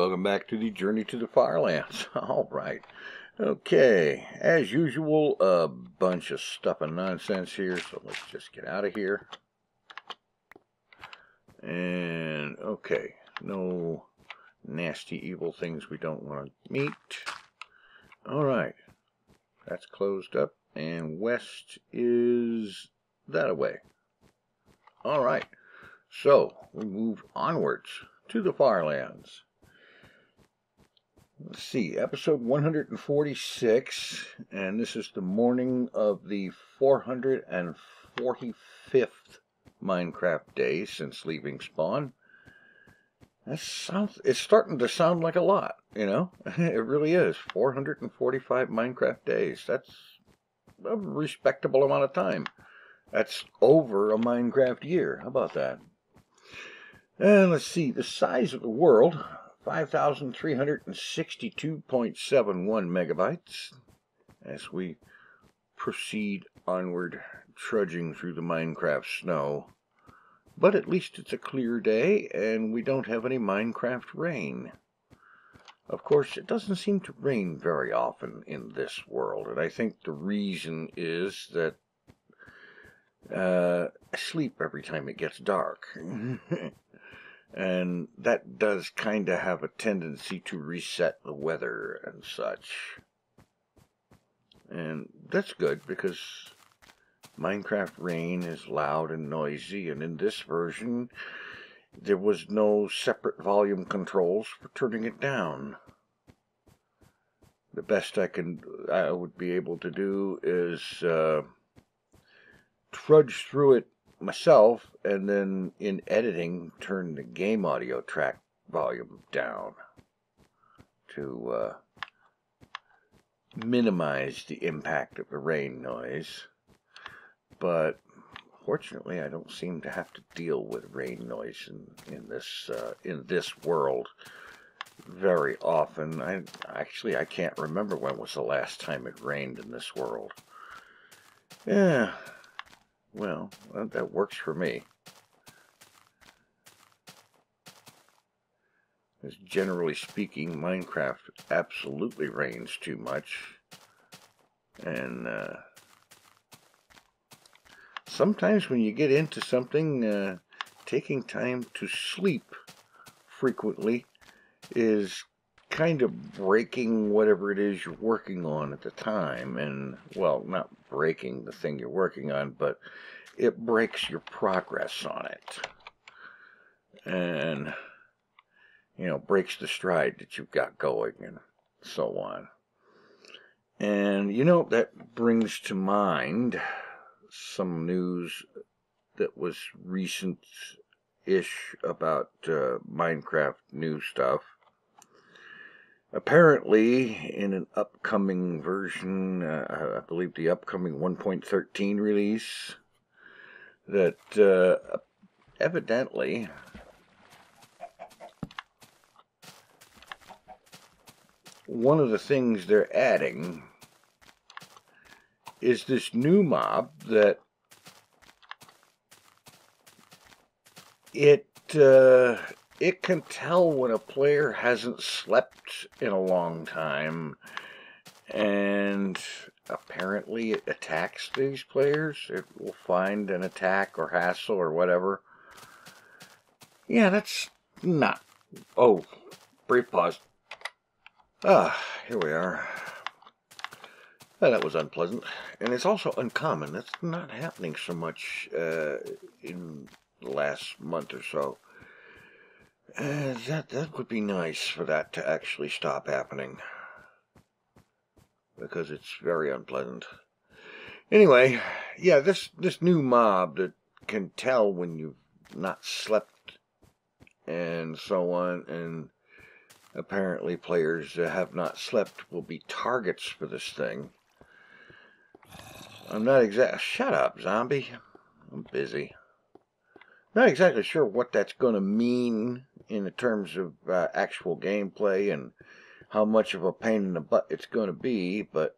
welcome back to the Journey to the FarLands. Alright, okay, as usual, a bunch of stuff and nonsense here, so let's just get out of here. And, okay, no nasty evil things we don't want to meet. Alright, that's closed up, and west is that away. Alright, so we move onwards to the FarLands. Let's see, episode 146, and this is the morning of the 445th Minecraft day since leaving spawn. It's starting to sound like a lot, you know? It really is. 445 Minecraft days. That's a respectable amount of time. That's over a Minecraft year. How about that? And let's see, the size of the world, 5,362.71 megabytes, as we proceed onward, trudging through the Minecraft snow. But at least it's a clear day, and we don't have any Minecraft rain. Of course, it doesn't seem to rain very often in this world, and I think the reason is that I sleep every time it gets dark. And that does kind of have a tendency to reset the weather and such. And that's good because Minecraft rain is loud and noisy, and in this version there was no separate volume controls for turning it down. The best I would be able to do is trudge through it myself, and then in editing turn the game audio track volume down to minimize the impact of the rain noise. But fortunately I don't seem to have to deal with rain noise in this world very often. I can't remember when was the last time it rained in this world. Yeah, well, that works for me. Because generally speaking, Minecraft absolutely rains too much. And sometimes when you get into something, taking time to sleep frequently is kind of breaking whatever it is you're working on at the time. And, well, not breaking the thing you're working on, but it breaks your progress on it. And, you know, breaks the stride that you've got going and so on. And, you know, that brings to mind some news that was recent-ish about Minecraft new stuff. Apparently, in an upcoming version, I believe the upcoming 1.13 release, that evidently one of the things they're adding is this new mob that it can tell when a player hasn't slept in a long time, and apparently it attacks these players. It will find an attack or hassle or whatever. Yeah, that's not... Oh, brief pause. Here we are. Well, that was unpleasant. And it's also uncommon. That's not happening so much in the last month or so. That would be nice for that to actually stop happening, because it's very unpleasant. Anyway, yeah, this new mob that can tell when you've not slept and so on, and apparently players that have not slept will be targets for this thing. I'm not exactly... Shut up, zombie. I'm busy. Not exactly sure what that's going to mean in terms of actual gameplay and how much of a pain in the butt it's going to be, but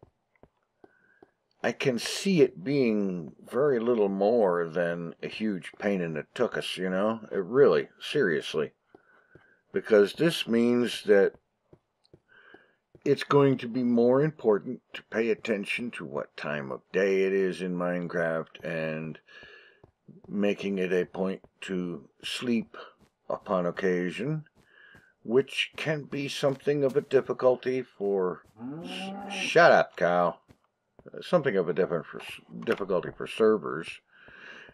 I can see it being very little more than a huge pain in the tuchus, you know? It really, seriously. because this means that it's going to be more important to pay attention to what time of day it is in Minecraft and making it a point to sleep upon occasion, which can be something of a difficulty for... Shut up, cow. Something of a difficulty for servers,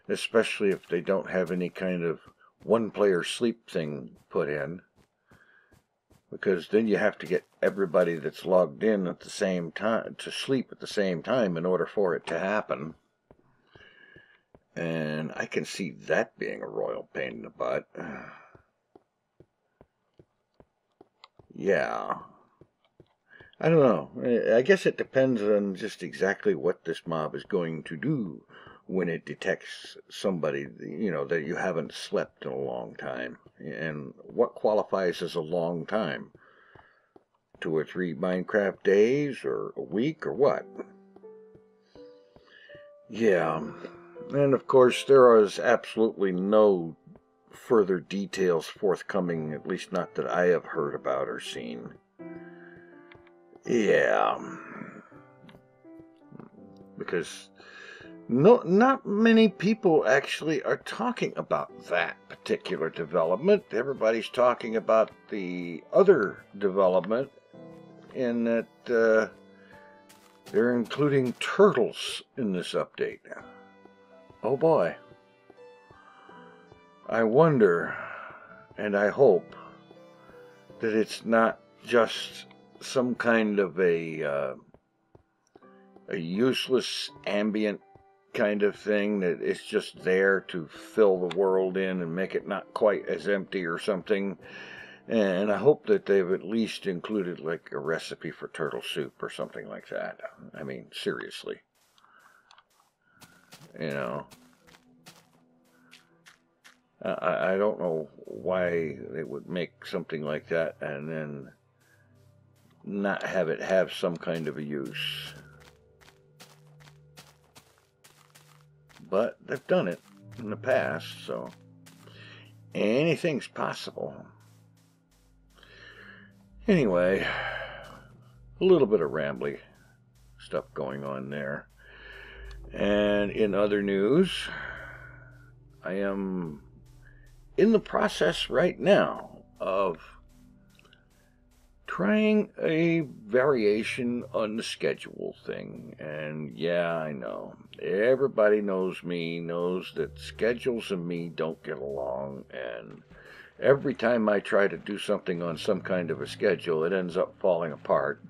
especially if they don't have any kind of one-player sleep thing put in, because then you have to get everybody that's logged in at the same time to sleep at the same time in order for it to happen. And I can see that being a royal pain in the butt. Yeah. I don't know. I guess it depends on just exactly what this mob is going to do when it detects somebody, you know, that you haven't slept in a long time. And what qualifies as a long time? 2 or 3 Minecraft days, or a week, or what? Yeah. And of course, there is absolutely no further details forthcoming, at least not that I have heard about or seen. Yeah. Because not many people actually are talking about that particular development. Everybody's talking about the other development in that they're including turtles in this update. Oh boy. I wonder, and I hope, that it's not just some kind of a useless ambient kind of thing that is just there to fill the world in and make it not quite as empty or something. And I hope that they've at least included like a recipe for turtle soup or something like that. I mean, seriously. You know. I don't know why they would make something like that and then not have it have some kind of a use. But they've done it in the past, so anything's possible. Anyway, a little bit of Rambly stuff going on there. And in other news, I am in the process right now of trying a variation on the schedule thing. And yeah, I know. Everybody knows me, knows that schedules and me don't get along, and every time I try to do something on some kind of a schedule, it ends up falling apart.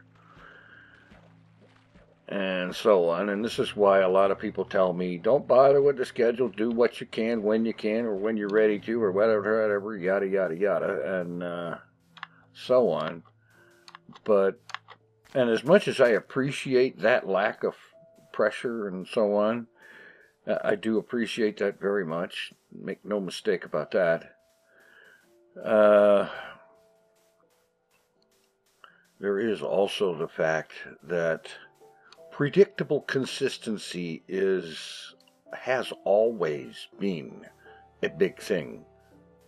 And so on. And this is why a lot of people tell me, don't bother with the schedule, do what you can, when you can, or when you're ready to, or whatever, yada, yada, yada, and so on. But, and as much as I appreciate that lack of pressure and so on, I do appreciate that very much. Make no mistake about that. There is also the fact that predictable consistency has always been a big thing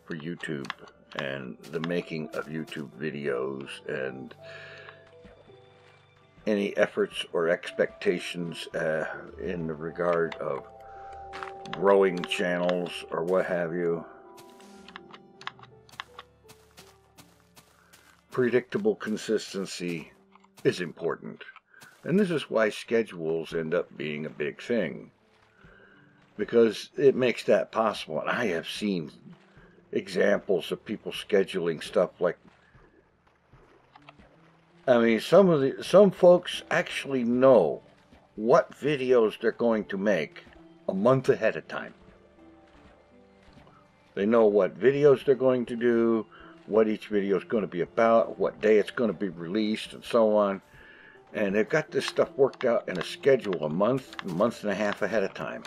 for YouTube and the making of YouTube videos and any efforts or expectations in the regard of growing channels or what have you. Predictable consistency is important. And this is why schedules end up being a big thing, because it makes that possible. And I have seen examples of people scheduling stuff like, I mean, some folks actually know what videos they're going to make a month ahead of time. They know what videos they're going to do, what each video is going to be about, what day it's going to be released, and so on. And they've got this stuff worked out in a schedule a month and a half ahead of time.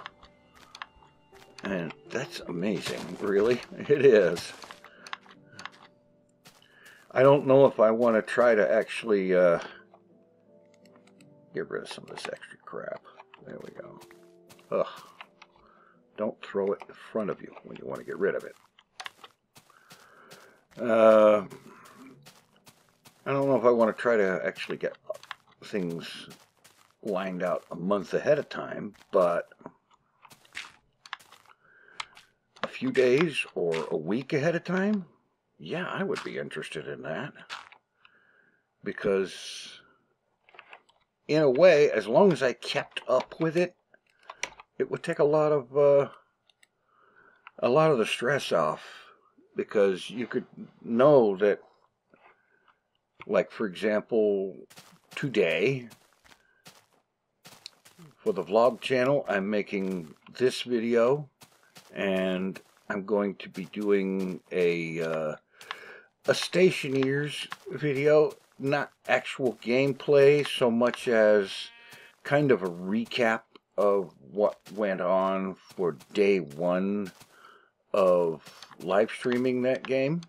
And that's amazing, really. It is. I don't know if I want to try to actually get rid of some of this extra crap. There we go. Ugh. Don't throw it in front of you when you want to get rid of it. I don't know if I want to try to actually get things lined out a month ahead of time, but a few days or a week ahead of time, yeah, I would be interested in that. Because in a way, as long as I kept up with it, it would take a lot of the stress off, because you could know that, like, for example, today for the vlog channel, I'm making this video, and I'm going to be doing a Stationeers video, not actual gameplay so much as kind of a recap of what went on for day one of live streaming that game,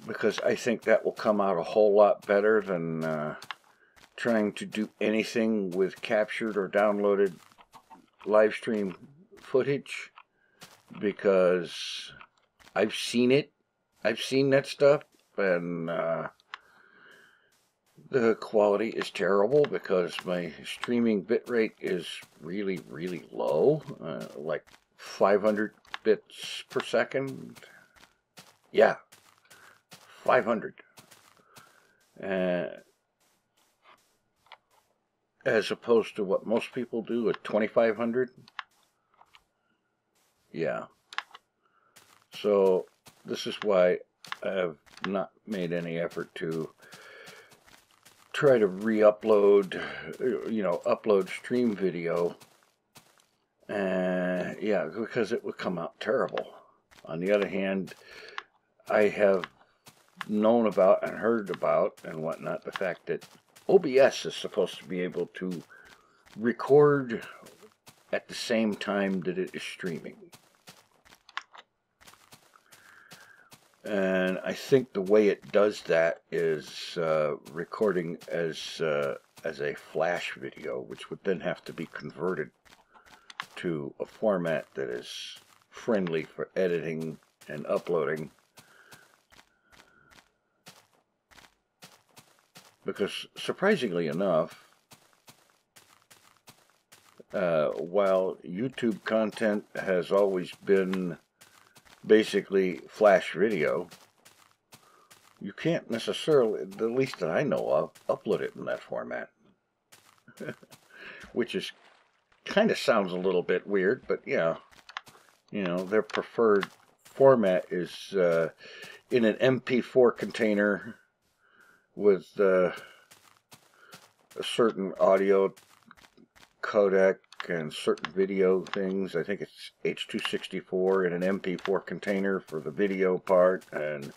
because I think that will come out a whole lot better than trying to do anything with captured or downloaded live stream footage, because I've seen it. I've seen that stuff, and the quality is terrible because my streaming bitrate is really, really low, like 500 bits per second. Yeah, 500. As opposed to what most people do at 2500. Yeah. So this is why I have not made any effort to try to re-upload, upload stream video. Yeah, because it would come out terrible. On the other hand, I have known about and heard about and whatnot the fact that OBS is supposed to be able to record at the same time that it is streaming. And I think the way it does that is recording as a flash video, which would then have to be converted to a format that is friendly for editing and uploading. Because surprisingly enough, while YouTube content has always been basically flash video, you can't necessarily, the least that I know of, upload it in that format. Which is kind of sounds a little bit weird, but yeah, their preferred format is in an MP4 container with a certain audio codec and certain video things. I think it's H.264 in an MP4 container for the video part, and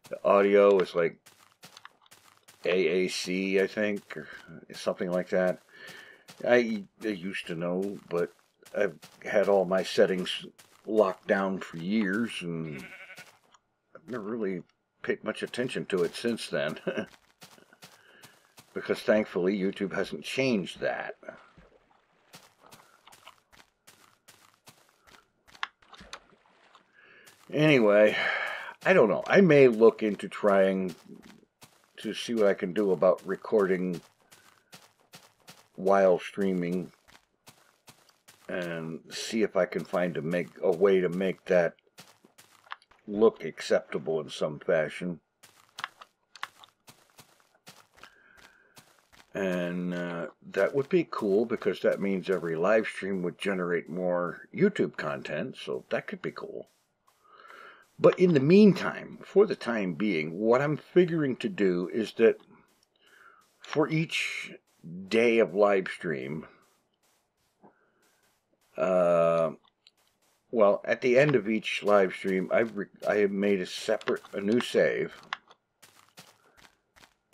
the audio is like AAC, I think, or something like that. I used to know, but I've had all my settings locked down for years, and I've never really paid much attention to it since then. Because thankfully YouTube hasn't changed that. Anyway, I don't know. I may look into trying to see what I can do about recording while streaming, and see if I can find a way to make that look acceptable in some fashion. And that would be cool, because that means every live stream would generate more YouTube content, so that could be cool. But in the meantime, for the time being, what I'm figuring to do is that for each day of live stream, well, at the end of each live stream, I have made a new save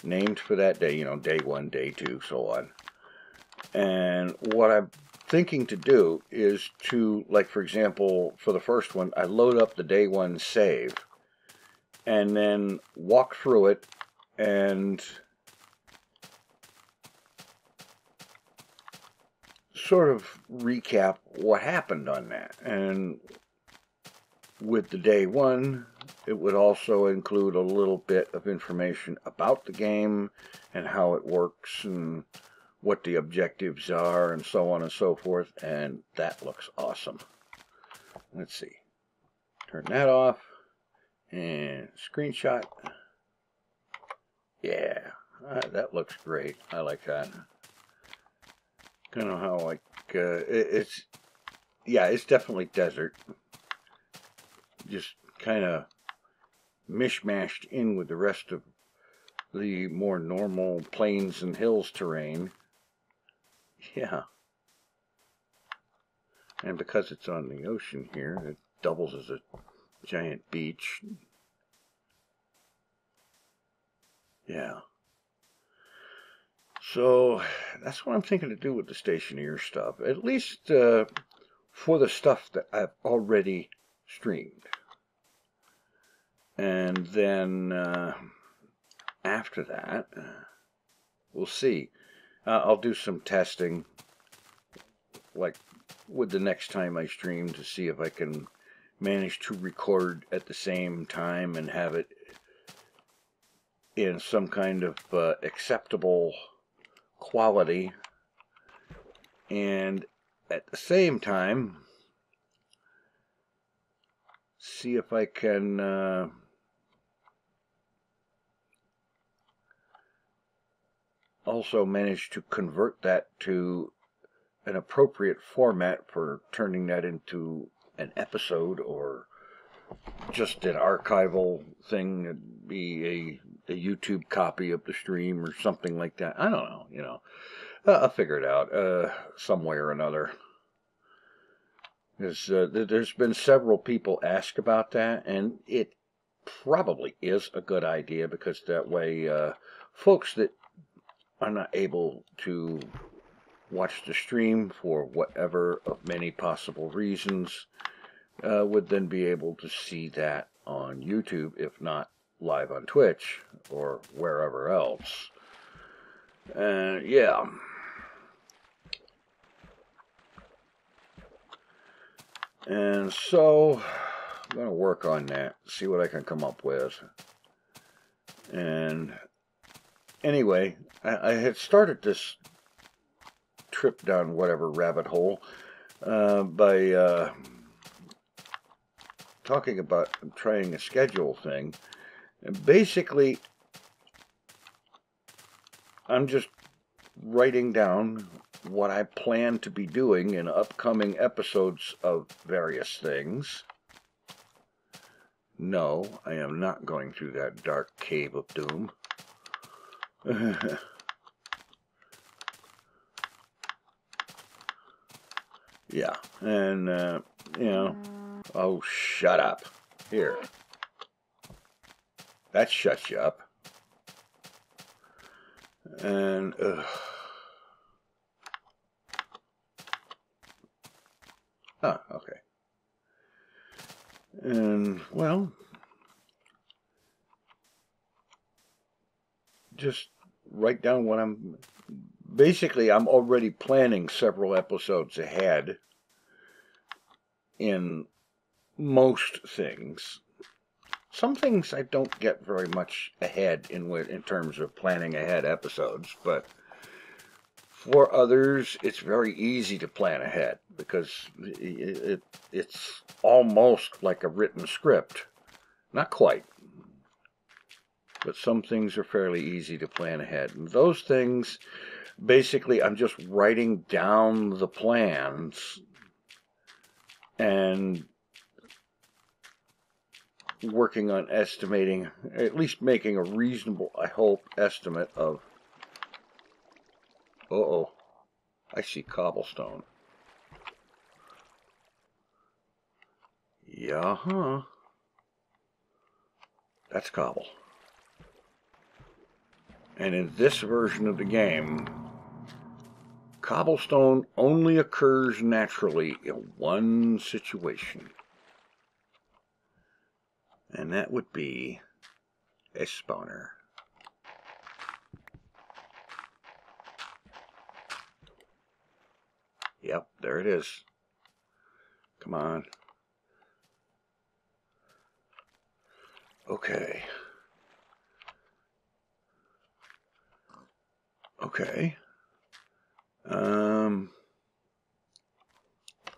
named for that day, day 1, day 2, so on. And what I'm thinking to do is to, like, for example, for the first one, I load up the day 1 save and then walk through it and sort of recap what happened on that. And with the day one, it would also include a little bit of information about the game and how it works and what the objectives are and so on and so forth, and that looks awesome. Let's see. Turn that off and screenshot. Yeah, that looks great. I like that. Kind of how like it's definitely desert. Just kind of mishmashed in with the rest of the more normal plains and hills terrain. Yeah. And because it's on the ocean here, it doubles as a giant beach. Yeah. So that's what I'm thinking to do with the Stationeer stuff. At least for the stuff that I've already streamed. And then after that, we'll see. I'll do some testing, like with the next time I stream, to see if I can manage to record at the same time and have it in some kind of acceptable quality, and at the same time see if I can also manage to convert that to an appropriate format for turning that into an episode, or just an archival thing. It'd be a YouTube copy of the stream or something like that. I don't know, you know. I'll figure it out some way or another. Because there's been several people ask about that, and it probably is a good idea, because that way folks that are not able to watch the stream for whatever of many possible reasons would then be able to see that on YouTube, if not live on Twitch or wherever else. Yeah. And so I'm going to work on that, see what I can come up with. And anyway, I had started this trip down whatever rabbit hole by talking about trying a schedule thing. And basically, I'm just writing down what I plan to be doing in upcoming episodes of various things. No, I am not going through that dark cave of doom. Yeah, and, you know, oh, shut up. Here. That shuts you up. And, oh, okay. And, well, just write down what I'm... Basically, I'm already planning several episodes ahead in most things. Some things I don't get very much ahead in terms of planning ahead episodes, but for others, it's very easy to plan ahead, because it's almost like a written script. Not quite. But some things are fairly easy to plan ahead. And those things, basically, I'm just writing down the plans and working on estimating, at least making a reasonable, I hope, estimate of... Uh-oh. I see cobblestone. Yeah-huh. That's cobble. And in this version of the game, cobblestone only occurs naturally in one situation. And that would be a spawner. Yep, there it is. Come on. Okay. Okay.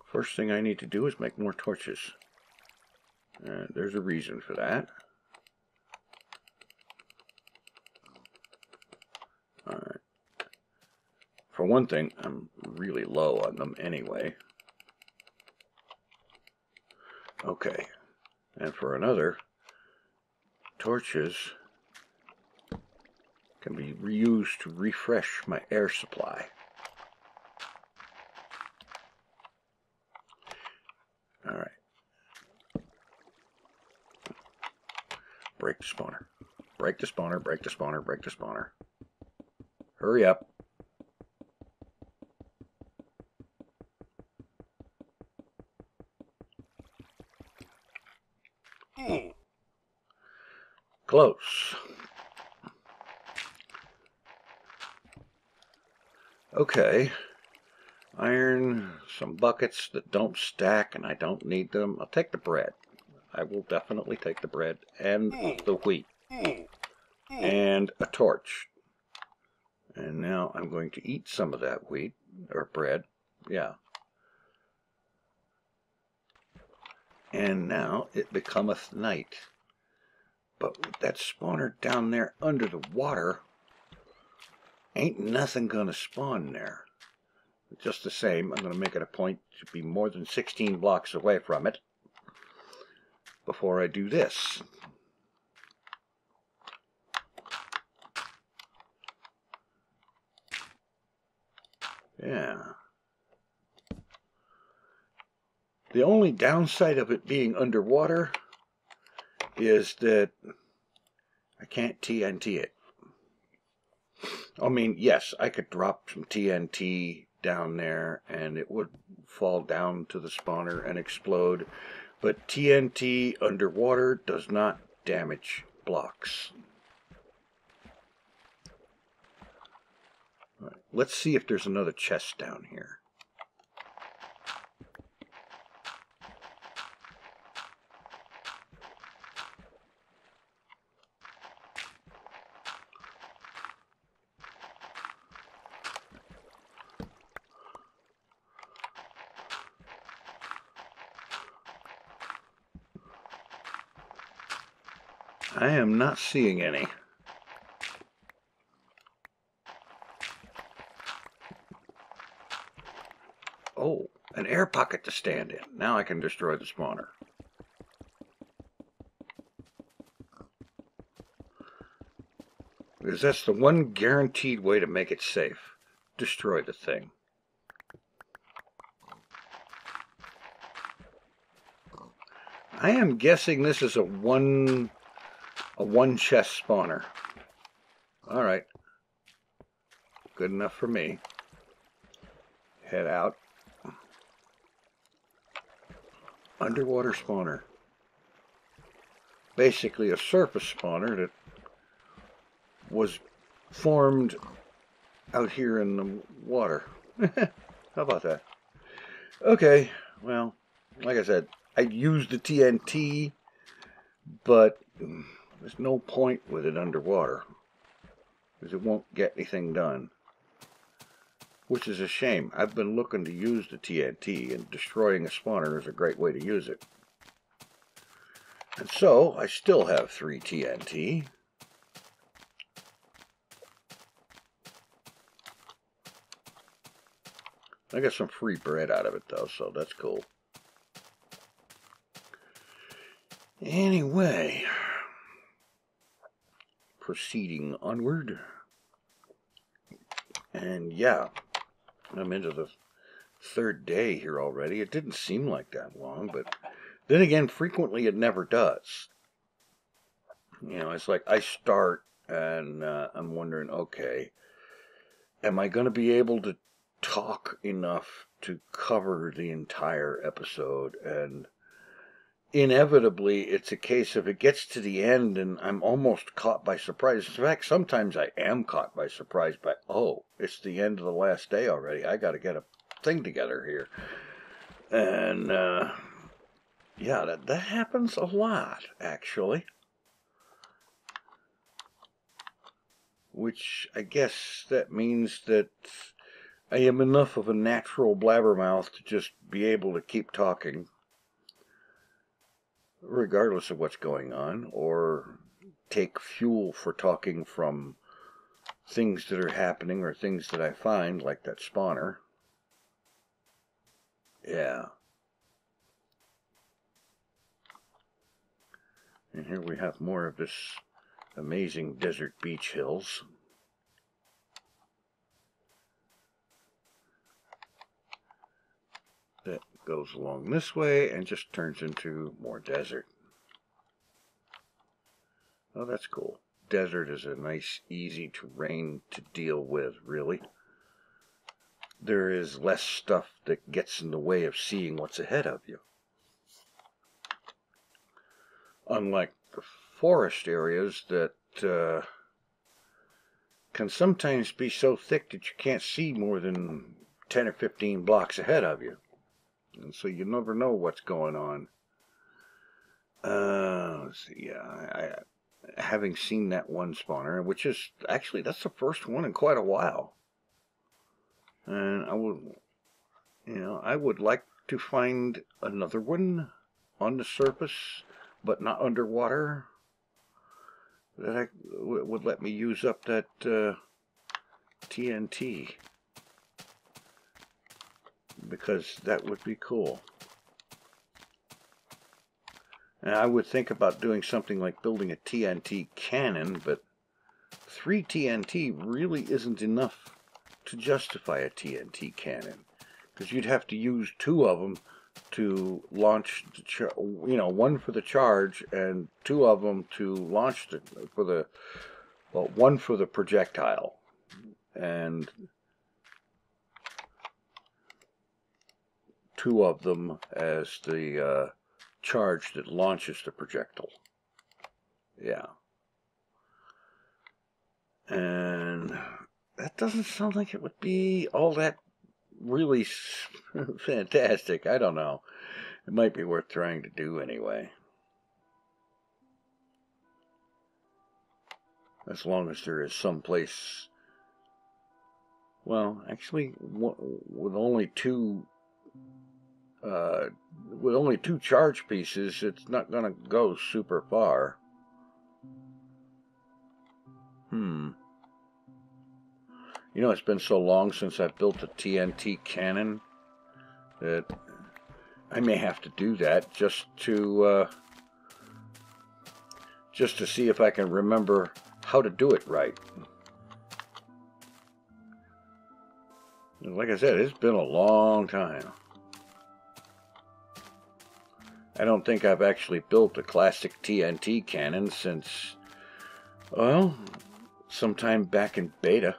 First thing I need to do is make more torches. There's a reason for that. Alright. For one thing, I'm really low on them anyway. Okay. And for another, torches can be reused to refresh my air supply. Alright. Break the spawner. Break the spawner, break the spawner, break the spawner. Hurry up. Close. Okay. Iron, some buckets that don't stack and I don't need them. I'll take the bread. I will definitely take the bread and the wheat. And a torch. And now I'm going to eat some of that wheat, or bread. Yeah. And now it becometh night. But with that spawner down there under the water, ain't nothing gonna spawn there. Just the same, I'm gonna make it a point to be more than 16 blocks away from it before I do this. Yeah. The only downside of it being underwater is that I can't TNT it. I mean, yes, I could drop some TNT down there and it would fall down to the spawner and explode, but TNT underwater does not damage blocks. All right, let's see if there's another chest down here. I am not seeing any. Oh, an air pocket to stand in. Now I can destroy the spawner. Because that's the one guaranteed way to make it safe. Destroy the thing. I am guessing this is a one chest spawner. Alright. Good enough for me. Head out. Underwater spawner. Basically a surface spawner that was formed out here in the water. How about that? Okay, well, like I said, I used the TNT, but there's no point with it underwater, because it won't get anything done. Which is a shame. I've been looking to use the TNT, and destroying a spawner is a great way to use it. And so, I still have 3 TNT. I got some free bread out of it, though, so that's cool. Anyway, proceeding onward. And yeah, I'm into the 3rd day here already. It didn't seem like that long, but then again, frequently it never does. You know, it's like I start and I'm wondering, okay, am I going to be able to talk enough to cover the entire episode? And inevitably, it's a case of it gets to the end and I'm almost caught by surprise. In fact, sometimes I am caught by surprise by, oh, it's the end of the last day already. I got to get a thing together here. And, yeah, that happens a lot, actually. which I guess that means that I am enough of a natural blabbermouth to just be able to keep talking, regardless of what's going on, or take fuel for talking from things that are happening or things that I find, like that spawner. Yeah. And here we have more of this amazing desert beach hills. That goes along this way and just turns into more desert. Oh, that's cool. Desert is a nice, easy terrain to deal with, really. There is less stuff that gets in the way of seeing what's ahead of you. Unlike the forest areas that can sometimes be so thick that you can't see more than 10 or 15 blocks ahead of you. And so you never know what's going on. Let's see, yeah, having seen that one spawner, which is actually, that's the first one in quite a while. And I would like to find another one on the surface, but not underwater, that would let me use up that TNT, because that would be cool. And I would think about doing something like building a TNT cannon, but 3 TNT really isn't enough to justify a TNT cannon, because you'd have to use 2 of them to launch the one for the charge and 2 of them to launch one for the projectile, and 2 of them as the charge that launches the projectile. Yeah. And that doesn't sound like it would be all that really fantastic. I don't know. It might be worth trying to do anyway. As long as there is some place. Well, actually, with only 2 charge pieces, it's not going to go super far. It's been so long since I've built a TNT cannon that I may have to do that just to see if I can remember how to do it right. And like I said, it's been a long time. I don't think I've actually built a classic TNT cannon since, well, sometime back in beta.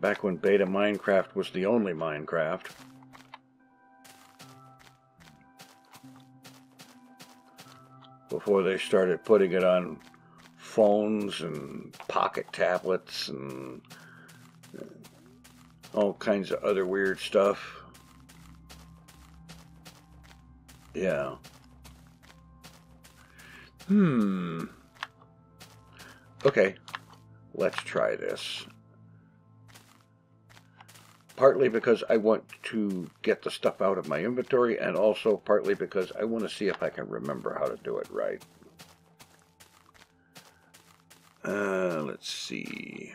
Back when beta Minecraft was the only Minecraft. Before they started putting it on phones and pocket tablets and all kinds of other weird stuff. Yeah. Okay, let's try this. Partly because I want to get the stuff out of my inventory, and also partly because I want to see if I can remember how to do it right. Let's see.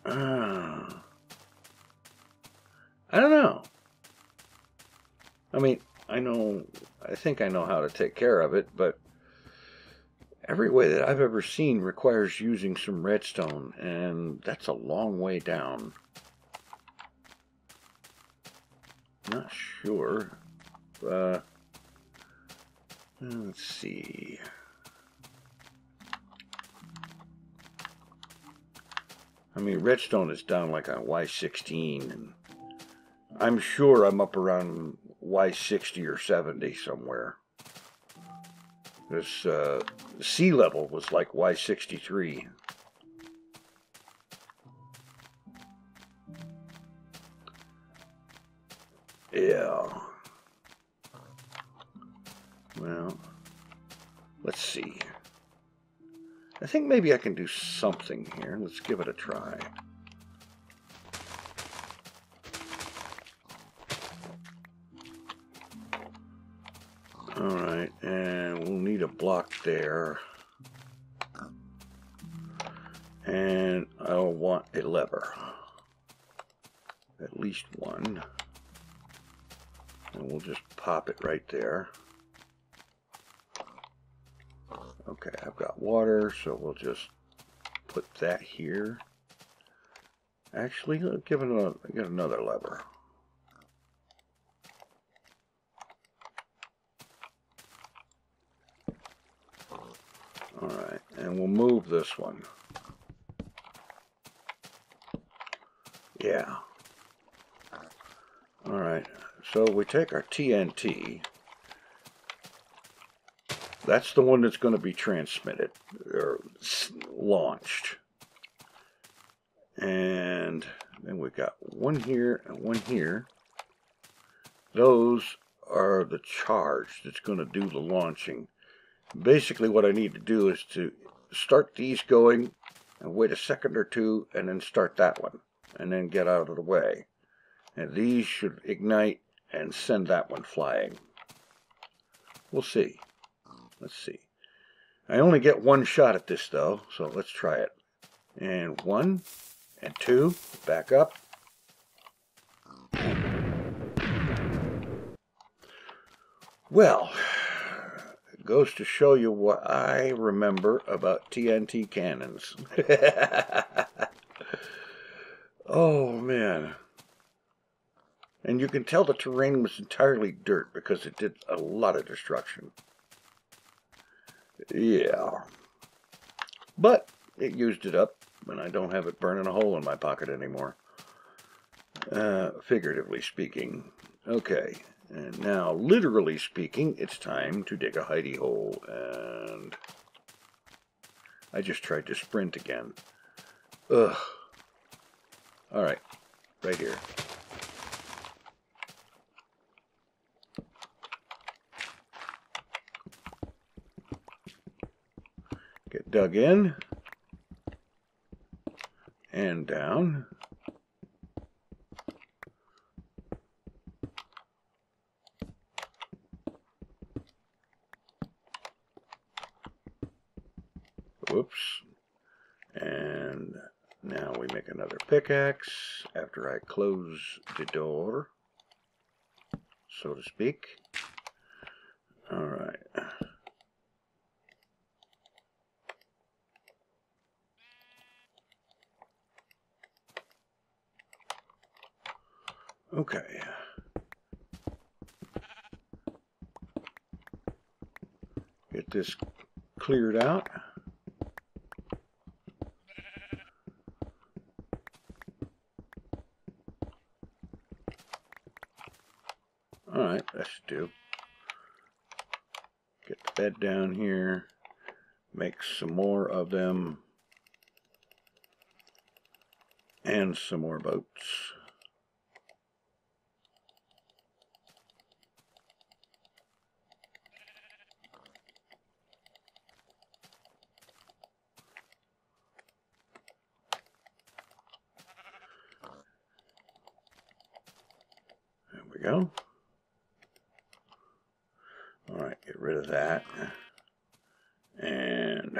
I don't know. I mean, I think I know how to take care of it, but every way that I've ever seen requires using some redstone, and that's a long way down. Not sure. Let's see. I mean, redstone is down like on Y16, and I'm sure I'm up around Y60 or 70 somewhere. This sea level was like Y63. Yeah. Well, let's see. I think maybe I can do something here. Let's give it a try. Alright, and we'll need a block there. And I'll want a lever. At least one. And we'll just pop it right there. Okay, I've got water, so we'll just put that here. Actually, let's give it another lever. Alright, and we'll move this one. Yeah. Alright, so we take our TNT. That's the one that's going to be transmitted, or launched. And then we've got one here and one here. Those are the charge that's going to do the launching. Basically what I need to do is to start these going and wait a second or two and then start that one and then get out of the way. And these should ignite and send that one flying. We'll see. Let's see. I only get one shot at this though, so let's try it. And 1 and 2, back up. Well, it goes to show you what I remember about TNT cannons. Oh man. And you can tell the terrain was entirely dirt because it did a lot of destruction. Yeah. But it used it up, and I don't have it burning a hole in my pocket anymore. Figuratively speaking. Okay. And now, literally speaking, it's time to dig a hidey hole. And I just tried to sprint again. Ugh. Alright. Right here. Get dug in. And down. Whoops. And now we make another pickaxe after I close the door, so to speak. Alright. Okay. Get this cleared out. Alright, that should do. Get the bed down here. Make some more of them. And some more boats. There we go. Alright, get rid of that. And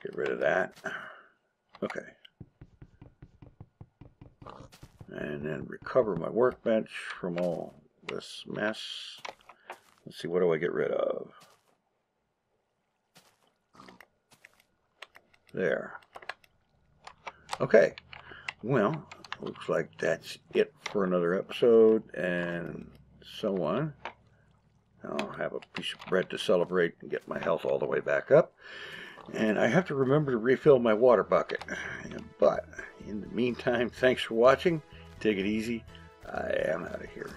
get rid of that. Okay. And then recover my workbench from all this mess. Let's see, what do I get rid of? There. Okay. Well, looks like that's it for another episode, and so on. I'll have a piece of bread to celebrate and get my health all the way back up. And I have to remember to refill my water bucket. But in the meantime, thanks for watching. Take it easy. I am out of here.